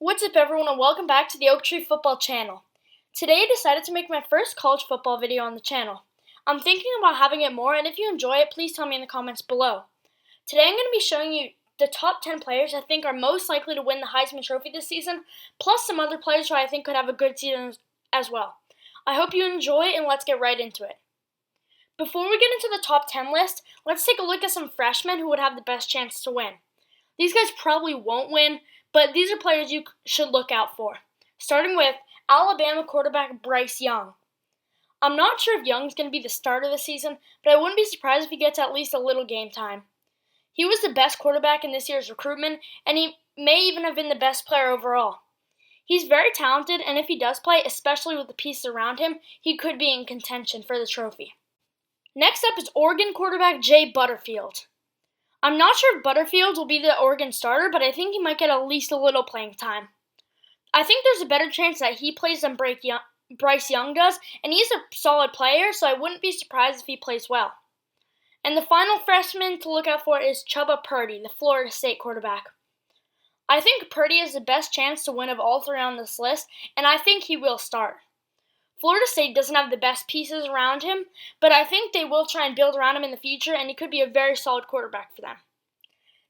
What's up everyone and welcome back to the Oak Tree Football channel. Today I decided to make my first college football video on the channel. I'm thinking about having it more, and if you enjoy it, please tell me in the comments below. Today I'm going to be showing you the top 10 players I think are most likely to win the Heisman Trophy this season, plus some other players who I think could have a good season as well. I hope you enjoy, and let's get right into it. Before we get into the top 10 list, let's take a look at some freshmen who would have the best chance to win. These guys probably won't win, but these are players you should look out for. Starting with Alabama quarterback Bryce Young. I'm not sure if Young's going to be the starter this season, but I wouldn't be surprised if he gets at least a little game time. He was the best quarterback in this year's recruitment, and he may even have been the best player overall. He's very talented, and if he does play, especially with the pieces around him, he could be in contention for the trophy. Next up is Oregon quarterback Jay Butterfield. I'm not sure if Butterfield will be the Oregon starter, but I think he might get at least a little playing time. I think there's a better chance that he plays than Bryce Young does, and he's a solid player, so I wouldn't be surprised if he plays well. And the final freshman to look out for is Chubba Purdy, the Florida State quarterback. I think Purdy has the best chance to win of all three on this list, and I think he will start. Florida State doesn't have the best pieces around him, but I think they will try and build around him in the future, and he could be a very solid quarterback for them.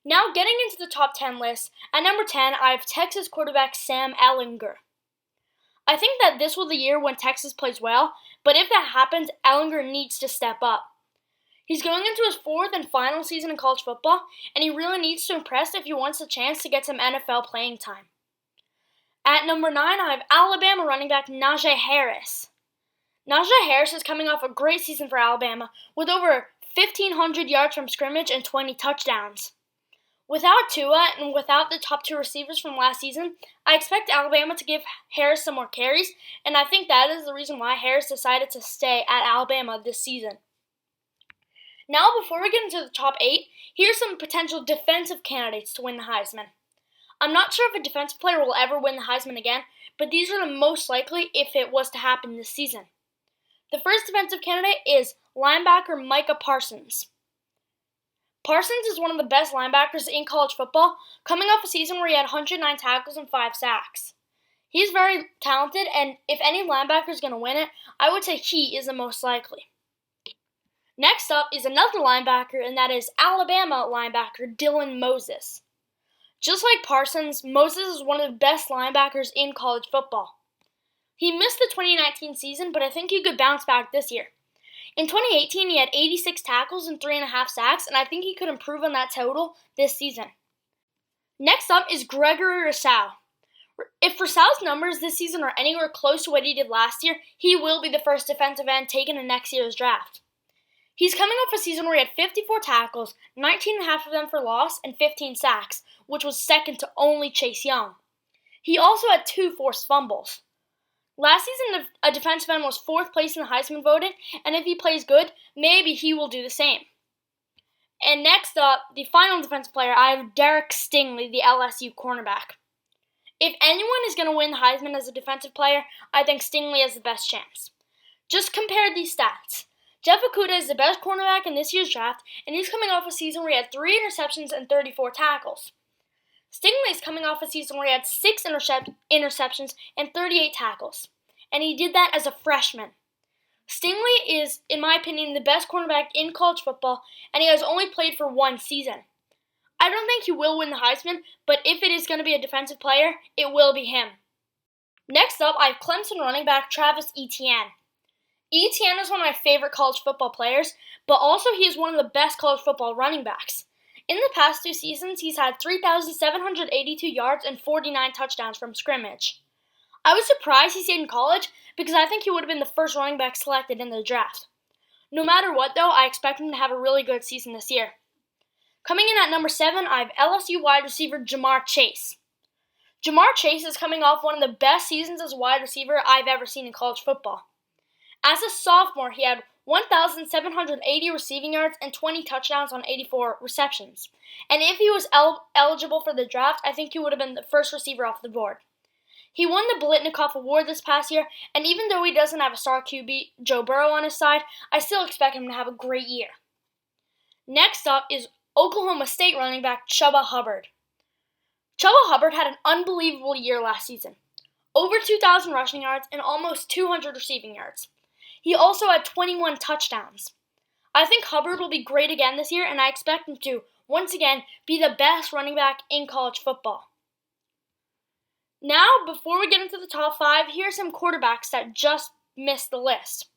Now getting into the top 10 list, at number 10 I have Texas quarterback Sam Ehlinger. I think that this will be the year when Texas plays well, but if that happens, Ehlinger needs to step up. He's going into his fourth and final season in college football, and he really needs to impress if he wants a chance to get some NFL playing time. At number 9, I have Alabama running back Najee Harris. Najee Harris is coming off a great season for Alabama with over 1,500 yards from scrimmage and 20 touchdowns. Without Tua and without the top two receivers from last season, I expect Alabama to give Harris some more carries, and I think that is the reason why Harris decided to stay at Alabama this season. Now, before we get into the top 8, here's some potential defensive candidates to win the Heisman. I'm not sure if a defensive player will ever win the Heisman again, but these are the most likely if it was to happen this season. The first defensive candidate is linebacker Micah Parsons. Parsons is one of the best linebackers in college football, coming off a season where he had 109 tackles and 5 sacks. He's very talented, and if any linebacker is going to win it, I would say he is the most likely. Next up is another linebacker, and that is Alabama linebacker Dylan Moses. Just like Parsons, Moses is one of the best linebackers in college football. He missed the 2019 season, but I think he could bounce back this year. In 2018, he had 86 tackles and 3.5 sacks, and I think he could improve on that total this season. Next up is Gregory Rousseau. If Rousseau's numbers this season are anywhere close to what he did last year, he will be the first defensive end taken in next year's draft. He's coming off a season where he had 54 tackles, 19.5 of them for loss, and 15 sacks, which was second to only Chase Young. He also had 2 forced fumbles. Last season, a defensive end was 4th place in the Heisman voting, and if he plays good, maybe he will do the same. And next up, the final defensive player, I have Derek Stingley, the LSU cornerback. If anyone is going to win the Heisman as a defensive player, I think Stingley has the best chance. Just compare these stats. Jeff Okudah is the best cornerback in this year's draft, and he's coming off a season where he had 3 interceptions and 34 tackles. Stingley is coming off a season where he had 6 interceptions and 38 tackles, and he did that as a freshman. Stingley is, in my opinion, the best cornerback in college football, and he has only played for 1 season. I don't think he will win the Heisman, but if it is going to be a defensive player, it will be him. Next up, I have Clemson running back Travis Etienne. Etienne is one of my favorite college football players, but also he is one of the best college football running backs. In the past 2 seasons, he's had 3,782 yards and 49 touchdowns from scrimmage. I was surprised he stayed in college because I think he would have been the first running back selected in the draft. No matter what, though, I expect him to have a really good season this year. Coming in at number 7, I have LSU wide receiver Ja'Marr Chase. Ja'Marr Chase is coming off one of the best seasons as a wide receiver I've ever seen in college football. As a sophomore, he had 1,780 receiving yards and 20 touchdowns on 84 receptions. And if he was eligible for the draft, I think he would have been the first receiver off the board. He won the Blitnikoff Award this past year, and even though he doesn't have a star QB, Joe Burrow, on his side, I still expect him to have a great year. Next up is Oklahoma State running back Chuba Hubbard. Chuba Hubbard had an unbelievable year last season. Over 2,000 rushing yards and almost 200 receiving yards. He also had 21 touchdowns. I think Hubbard will be great again this year, and I expect him to, once again, be the best running back in college football. Now, before we get into the top 5, here are some quarterbacks that just missed the list.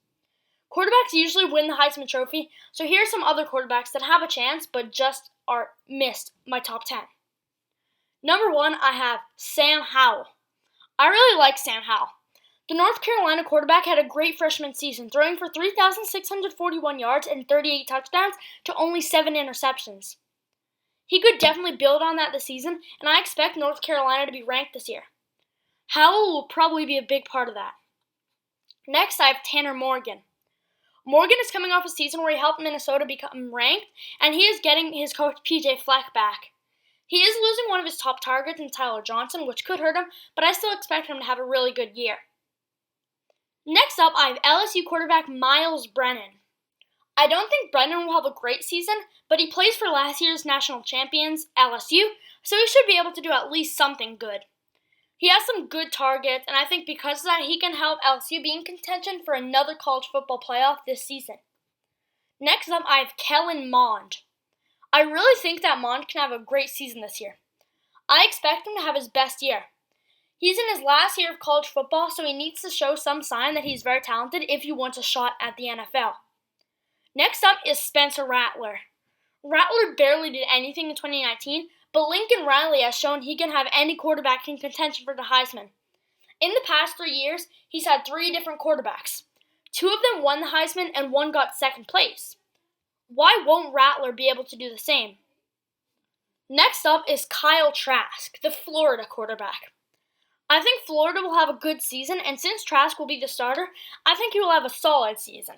Quarterbacks usually win the Heisman Trophy, so here are some other quarterbacks that have a chance but just are missed my top 10. Number 1, I have Sam Howell. I really like Sam Howell. The North Carolina quarterback had a great freshman season, throwing for 3,641 yards and 38 touchdowns to only 7 interceptions. He could definitely build on that this season, and I expect North Carolina to be ranked this year. Howell will probably be a big part of that. Next, I have Tanner Morgan. Morgan is coming off a season where he helped Minnesota become ranked, and he is getting his coach PJ Fleck back. He is losing one of his top targets in Tyler Johnson, which could hurt him, but I still expect him to have a really good year. Next up, I have LSU quarterback Miles Brennan. I don't think Brennan will have a great season, but he plays for last year's national champions, LSU, so he should be able to do at least something good. He has some good targets, and I think because of that, he can help LSU be in contention for another college football playoff this season. Next up, I have Kellen Mond. I really think that Mond can have a great season this year. I expect him to have his best year. He's in his last year of college football, so he needs to show some sign that he's very talented if he wants a shot at the NFL. Next up is Spencer Rattler. Rattler barely did anything in 2019, but Lincoln Riley has shown he can have any quarterback in contention for the Heisman. In the past 3 years, he's had 3 different quarterbacks. 2 of them won the Heisman and 1 got second place. Why won't Rattler be able to do the same? Next up is Kyle Trask, the Florida quarterback. I think Florida will have a good season, and since Trask will be the starter, I think he will have a solid season.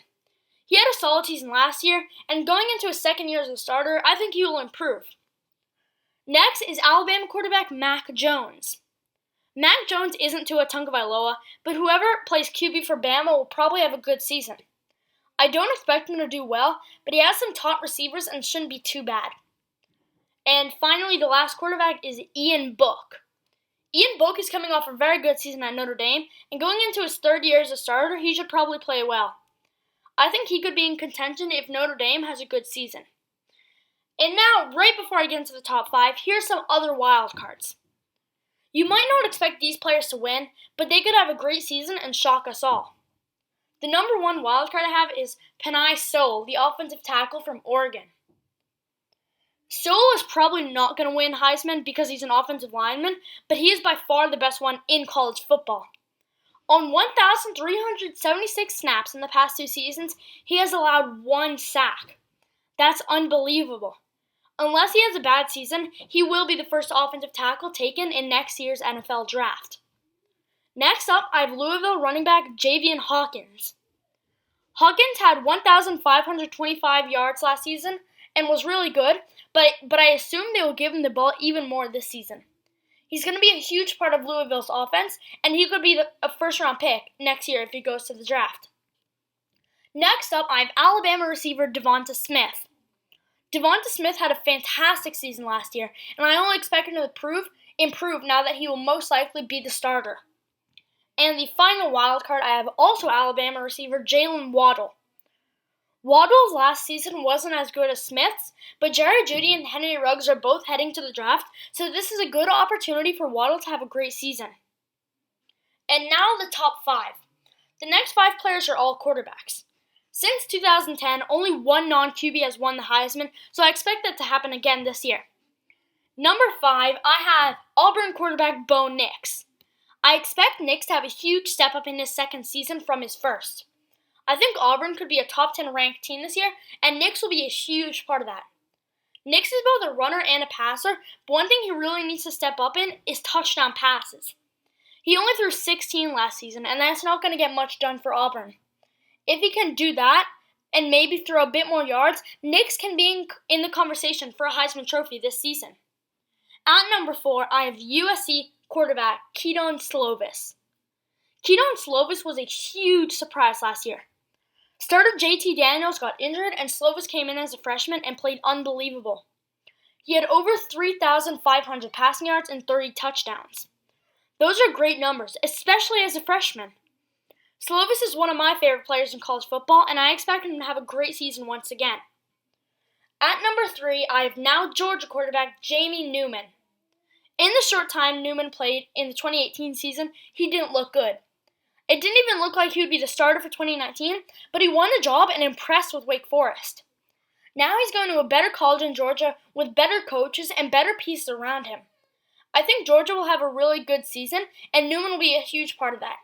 He had a solid season last year, and going into his second year as a starter, I think he will improve. Next is Alabama quarterback Mac Jones. Mac Jones isn't Tua Tagovailoa, but whoever plays QB for Bama will probably have a good season. I don't expect him to do well, but he has some top receivers and shouldn't be too bad. And finally, the last quarterback is Ian Book. Ian Book is coming off a very good season at Notre Dame, and going into his 3rd year as a starter, he should probably play well. I think he could be in contention if Notre Dame has a good season. And now, right before I get into the top 5, here's some other wild cards. You might not expect these players to win, but they could have a great season and shock us all. The number 1 wild card I have is Penei Sewell, the offensive tackle from Oregon. Sewell is probably not going to win Heisman because he's an offensive lineman, but he is by far the best one in college football. On 1,376 snaps in the past 2 seasons, he has allowed 1 sack. That's unbelievable. Unless he has a bad season, he will be the first offensive tackle taken in next year's NFL draft. Next up, I have Louisville running back Javian Hawkins. Hawkins had 1,525 yards last season and was really good, but I assume they will give him the ball even more this season. He's going to be a huge part of Louisville's offense, and he could be a first-round pick next year if he goes to the draft. Next up, I have Alabama receiver Devonta Smith. Devonta Smith had a fantastic season last year, and I only expect him to improve now that he will most likely be the starter. And the final wild card, I have also Alabama receiver Jalen Waddle. Waddle's last season wasn't as good as Smith's, but Jerry Jeudy and Henry Ruggs are both heading to the draft, so this is a good opportunity for Waddle to have a great season. And now the top 5. The next 5 players are all quarterbacks. Since 2010, only 1 non-QB has won the Heisman, so I expect that to happen again this year. Number 5, I have Auburn quarterback Bo Nix. I expect Nix to have a huge step up in his second season from his first. I think Auburn could be a top 10 ranked team this year, and Nix will be a huge part of that. Nix is both a runner and a passer, but one thing he really needs to step up in is touchdown passes. He only threw 16 last season, and that's not going to get much done for Auburn. If he can do that, and maybe throw a bit more yards, Nix can be in the conversation for a Heisman Trophy this season. At number 4, I have USC quarterback Kedon Slovis. Kedon Slovis was a huge surprise last year. Starter JT Daniels got injured, and Slovis came in as a freshman and played unbelievable. He had over 3,500 passing yards and 30 touchdowns. Those are great numbers, especially as a freshman. Slovis is one of my favorite players in college football, and I expect him to have a great season once again. At number 3, I have now Georgia quarterback Jamie Newman. In the short time Newman played in the 2018 season, he didn't look good. It didn't even look like he would be the starter for 2019, but he won the job and impressed with Wake Forest. Now he's going to a better college in Georgia with better coaches and better pieces around him. I think Georgia will have a really good season, and Newman will be a huge part of that.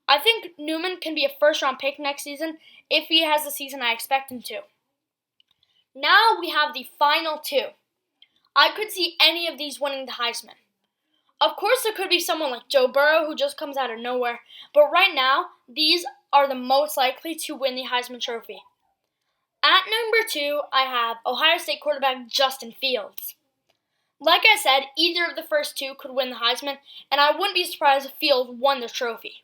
I think Newman can be a first-round pick next season if he has the season I expect him to. Now we have the final 2. I could see any of these winning the Heisman. Of course, there could be someone like Joe Burrow who just comes out of nowhere, but right now, these are the most likely to win the Heisman Trophy. At number 2, I have Ohio State quarterback Justin Fields. Like I said, either of the first 2 could win the Heisman, and I wouldn't be surprised if Fields won the trophy.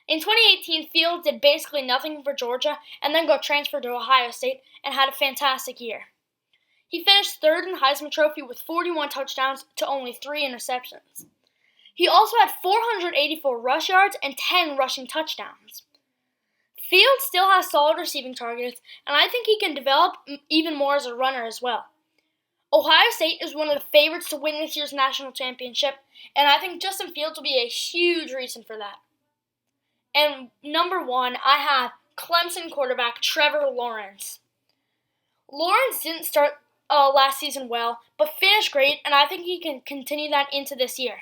In 2018, Fields did basically nothing for Georgia and then got transferred to Ohio State and had a fantastic year. He finished 3rd in the Heisman Trophy with 41 touchdowns to only 3 interceptions. He also had 484 rush yards and 10 rushing touchdowns. Fields still has solid receiving targets, and I think he can develop even more as a runner as well. Ohio State is one of the favorites to win this year's national championship, and I think Justin Fields will be a huge reason for that. And number 1, I have Clemson quarterback Trevor Lawrence. Lawrence didn't start last season well, but finished great, and I think he can continue that into this year.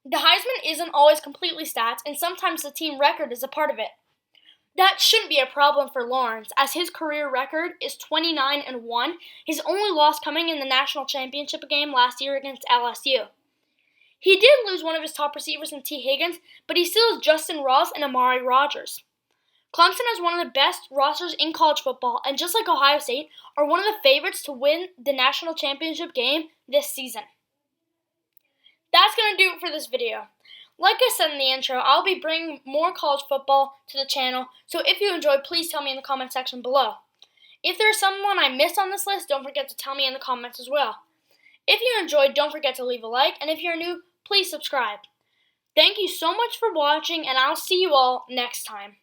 The Heisman isn't always completely stats, and sometimes the team record is a part of it. That shouldn't be a problem for Lawrence, as his career record is 29-1, his only loss coming in the national championship game last year against LSU. He did lose one of his top receivers in T. Higgins, but he still has Justin Ross and Amari Rodgers. Clemson has one of the best rosters in college football, and just like Ohio State, are one of the favorites to win the national championship game this season. That's going to do it for this video. Like I said in the intro, I'll be bringing more college football to the channel, so if you enjoyed, please tell me in the comment section below. If there's someone I missed on this list, don't forget to tell me in the comments as well. If you enjoyed, don't forget to leave a like, and if you're new, please subscribe. Thank you so much for watching, and I'll see you all next time.